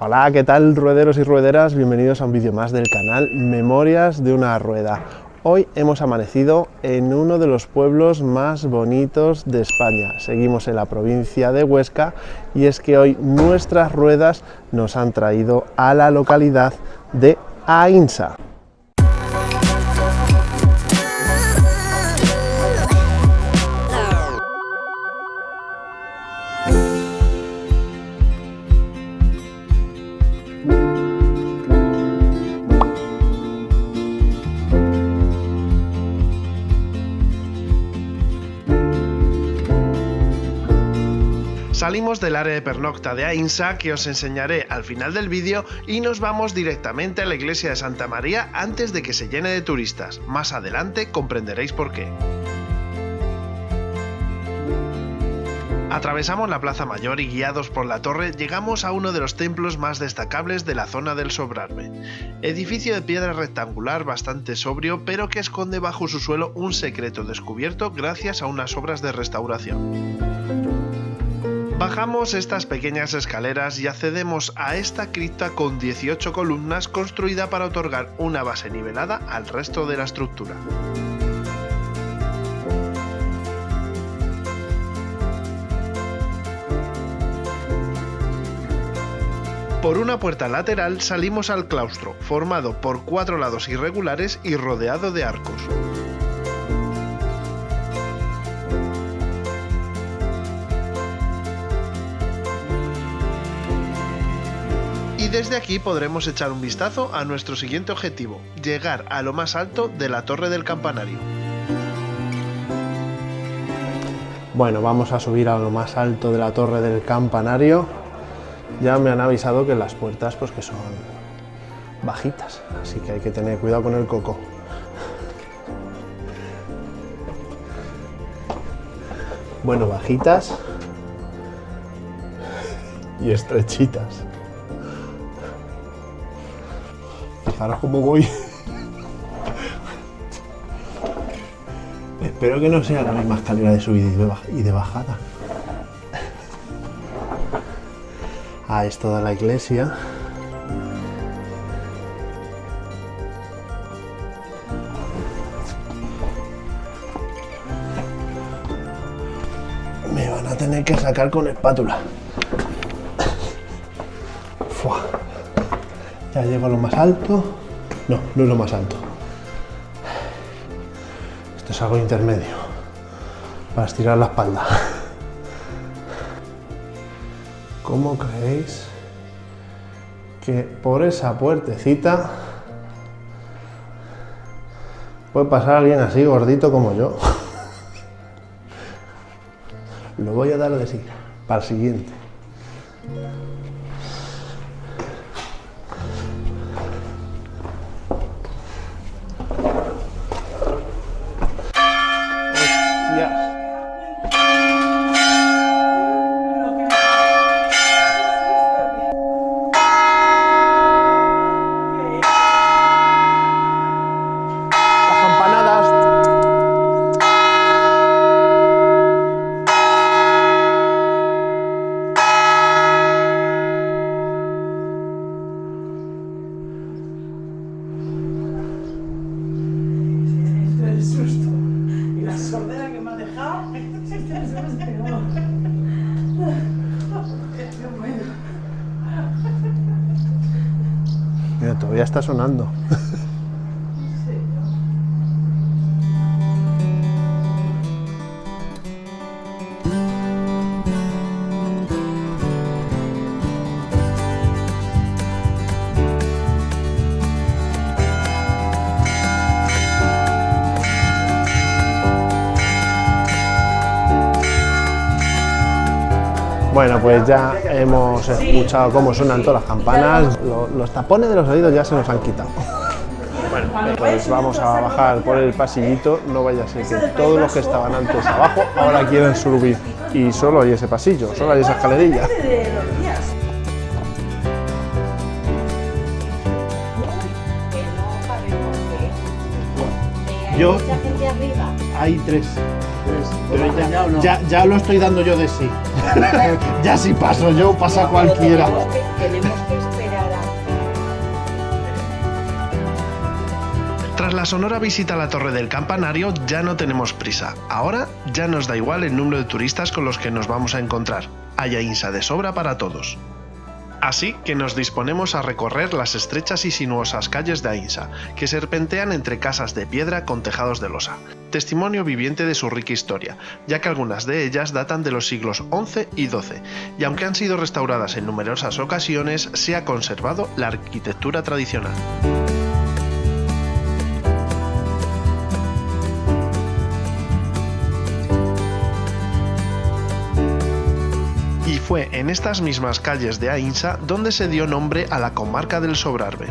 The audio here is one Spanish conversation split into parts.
Hola, ¿qué tal ruederos y ruederas? Bienvenidos a un vídeo más del canal Memorias de una rueda. Hoy hemos amanecido en uno de los pueblos más bonitos de España. Seguimos en la provincia de Huesca y es que hoy nuestras ruedas nos han traído a la localidad de Aínsa. Salimos del área de pernocta de Aínsa, que os enseñaré al final del vídeo, y nos vamos directamente a la iglesia de Santa María antes de que se llene de turistas. Más adelante comprenderéis por qué. Atravesamos la Plaza Mayor y guiados por la torre llegamos a uno de los templos más destacables de la zona del Sobrarbe. Edificio de piedra rectangular bastante sobrio, pero que esconde bajo su suelo un secreto descubierto gracias a unas obras de restauración. Bajamos estas pequeñas escaleras y accedemos a esta cripta con 18 columnas construida para otorgar una base nivelada al resto de la estructura. Por una puerta lateral salimos al claustro, formado por 4 lados irregulares y rodeado de arcos. Y desde aquí podremos echar un vistazo a nuestro siguiente objetivo, llegar a lo más alto de la torre del campanario. Bueno, vamos a subir a lo más alto de la torre del campanario. Ya me han avisado que las puertas pues que son bajitas, así que hay que tener cuidado con el coco. Bueno, bajitas y estrechitas. Fijaros cómo voy. Espero que no sea la misma escalera de subida y de bajada. Ah, es toda la iglesia. Me van a tener que sacar con espátula. Fua. Ya llego a lo más alto. No, no es lo más alto. Esto es algo intermedio. Para estirar la espalda. ¿Cómo creéis que por esa puertecita puede pasar alguien así gordito como yo? Lo voy a dar de sí, para el siguiente. Mira, todavía está sonando. Bueno, pues ya hemos escuchado cómo suenan todas las campanas, los tapones de los oídos ya se nos han quitado. Bueno, pues vamos a bajar por el pasillito, no vaya a ser que todos los que estaban antes abajo ahora quieran subir. Y solo hay ese pasillo, solo hay esa escalerilla. Yo, hay tres. Pero ya lo estoy dando yo de sí. Ya si paso yo, pasa cualquiera. Tenemos que Tras la sonora visita a la Torre del Campanario ya no tenemos prisa. Ahora ya nos da igual el número de turistas con los que nos vamos a encontrar. Hay Aínsa de sobra para todos. Así que nos disponemos a recorrer las estrechas y sinuosas calles de Aínsa, que serpentean entre casas de piedra con tejados de losa. Testimonio viviente de su rica historia, ya que algunas de ellas datan de los siglos XI y XII, y aunque han sido restauradas en numerosas ocasiones, se ha conservado la arquitectura tradicional. Y fue en estas mismas calles de Aínsa donde se dio nombre a la comarca del Sobrarbe.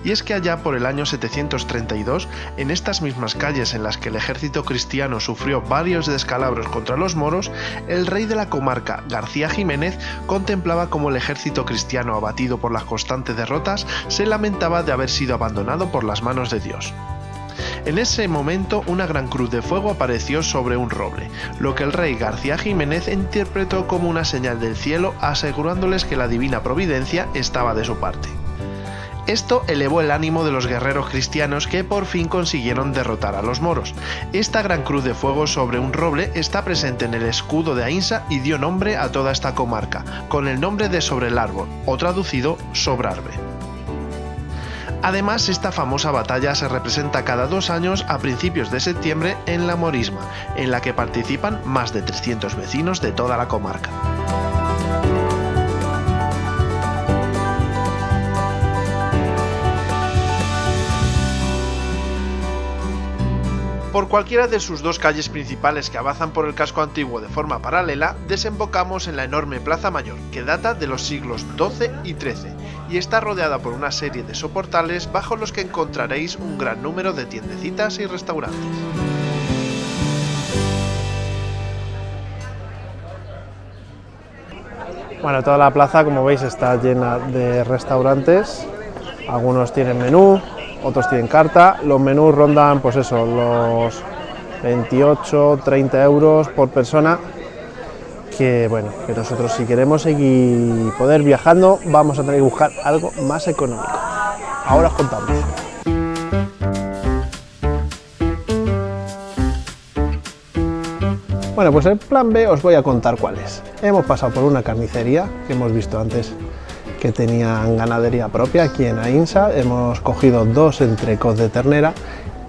Y es que allá por el año 732, en estas mismas calles en las que el ejército cristiano sufrió varios descalabros contra los moros, el rey de la comarca, García Jiménez, contemplaba cómo el ejército cristiano, abatido por las constantes derrotas, se lamentaba de haber sido abandonado por las manos de Dios. En ese momento una gran cruz de fuego apareció sobre un roble, lo que el rey García Jiménez interpretó como una señal del cielo, asegurándoles que la divina providencia estaba de su parte. Esto elevó el ánimo de los guerreros cristianos que por fin consiguieron derrotar a los moros. Esta gran cruz de fuego sobre un roble está presente en el escudo de Aínsa y dio nombre a toda esta comarca, con el nombre de Sobre el Árbol, o traducido Sobrarbe. Además, esta famosa batalla se representa cada 2 años a principios de septiembre en la Morisma, en la que participan más de 300 vecinos de toda la comarca. Por cualquiera de sus 2 calles principales que avanzan por el casco antiguo de forma paralela, desembocamos en la enorme Plaza Mayor, que data de los siglos XII y XIII, y está rodeada por una serie de soportales bajo los que encontraréis un gran número de tiendecitas y restaurantes. Bueno, toda la plaza, como veis, está llena de restaurantes. Algunos tienen menú, otros tienen carta. Los menús rondan, pues eso, los 28-30 euros por persona. Que bueno, que nosotros si queremos seguir poder viajando, vamos a tener que buscar algo más económico. Ahora os contamos. Bueno, pues el plan B os voy a contar cuál es. Hemos pasado por una carnicería que hemos visto antes que tenían ganadería propia aquí en Aínsa. Hemos cogido 2 entrecôts de ternera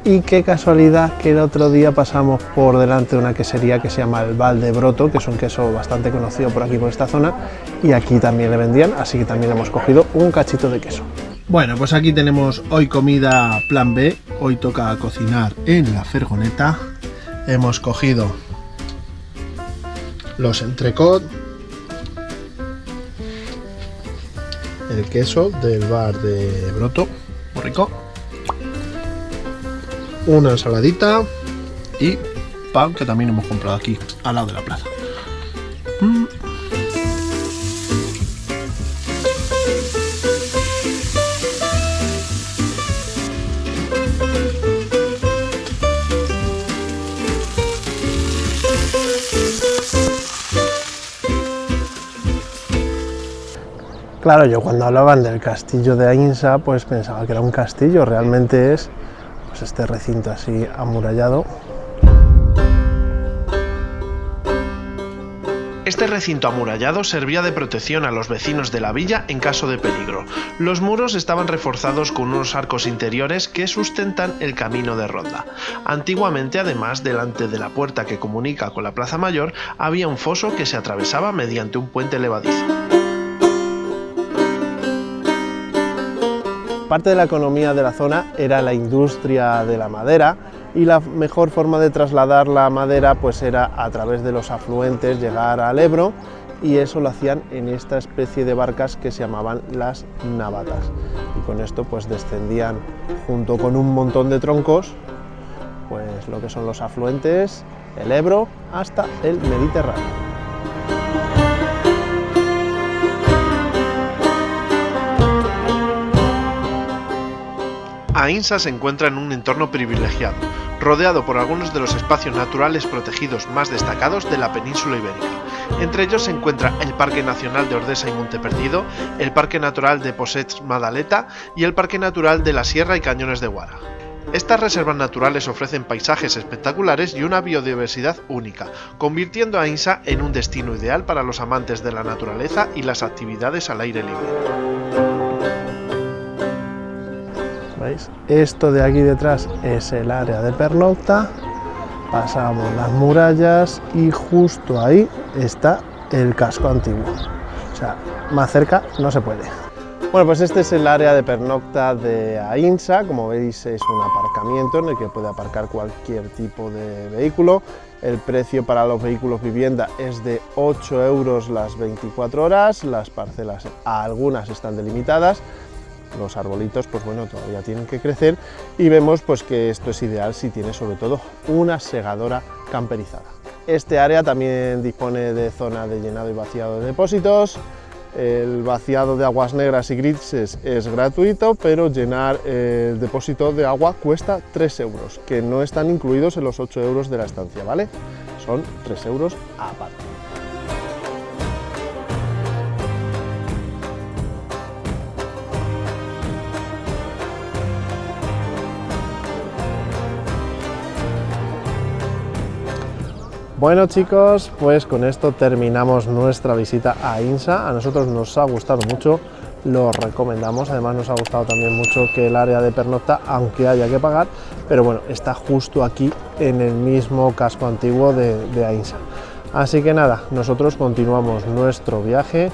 y qué casualidad que el otro día pasamos por delante de una quesería que se llama el Val de Broto, que es un queso bastante conocido por aquí por esta zona, y aquí también le vendían, así que también hemos cogido un cachito de queso. Bueno, pues aquí tenemos hoy comida plan B. Hoy toca cocinar en la furgoneta. Hemos cogido los entrecôts, el queso del Bar de Broto, muy rico, una ensaladita y pan que también hemos comprado aquí al lado de la plaza. Claro, yo cuando hablaban del castillo de Aínsa, pues pensaba que era un castillo, realmente es pues este recinto así amurallado. Este recinto amurallado servía de protección a los vecinos de la villa en caso de peligro. Los muros estaban reforzados con unos arcos interiores que sustentan el camino de ronda. Antiguamente, además, delante de la puerta que comunica con la Plaza Mayor, había un foso que se atravesaba mediante un puente levadizo. Parte de la economía de la zona era la industria de la madera y la mejor forma de trasladar la madera pues era a través de los afluentes llegar al Ebro, y eso lo hacían en esta especie de barcas que se llamaban las navatas, y con esto pues descendían junto con un montón de troncos pues lo que son los afluentes, el Ebro hasta el Mediterráneo. Aínsa se encuentra en un entorno privilegiado, rodeado por algunos de los espacios naturales protegidos más destacados de la península ibérica. Entre ellos se encuentra el Parque Nacional de Ordesa y Monte Perdido, el Parque Natural de Possets Madaleta y el Parque Natural de la Sierra y Cañones de Guara. Estas reservas naturales ofrecen paisajes espectaculares y una biodiversidad única, convirtiendo a Aïnsa en un destino ideal para los amantes de la naturaleza y las actividades al aire libre. ¿Veis? Esto de aquí detrás es el área de pernocta, pasamos las murallas y justo ahí está el casco antiguo, o sea, más cerca no se puede. Bueno, pues este es el área de pernocta de Aïnsa. Como veis, es un aparcamiento en el que puede aparcar cualquier tipo de vehículo. El precio para los vehículos vivienda es de 8 euros las 24 horas, las parcelas algunas están delimitadas. Los arbolitos, pues bueno, todavía tienen que crecer y vemos pues que esto es ideal si tienes sobre todo una segadora camperizada. Este área también dispone de zona de llenado y vaciado de depósitos. El vaciado de aguas negras y grises es gratuito, pero llenar el depósito de agua cuesta 3 euros, que no están incluidos en los 8 euros de la estancia, ¿vale? Son 3 euros aparte. Bueno chicos, pues con esto terminamos nuestra visita a Aïnsa. A nosotros nos ha gustado mucho, lo recomendamos. Además nos ha gustado también mucho que el área de pernocta, aunque haya que pagar, pero bueno, está justo aquí en el mismo casco antiguo de Aïnsa. Así que nada, nosotros continuamos nuestro viaje.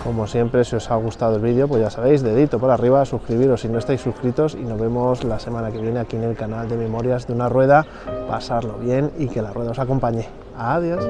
Como siempre, si os ha gustado el vídeo, pues ya sabéis, dedito por arriba, suscribiros si no estáis suscritos y nos vemos la semana que viene aquí en el canal de Memorias de una Rueda. Pasarlo bien y que la rueda os acompañe. Adiós.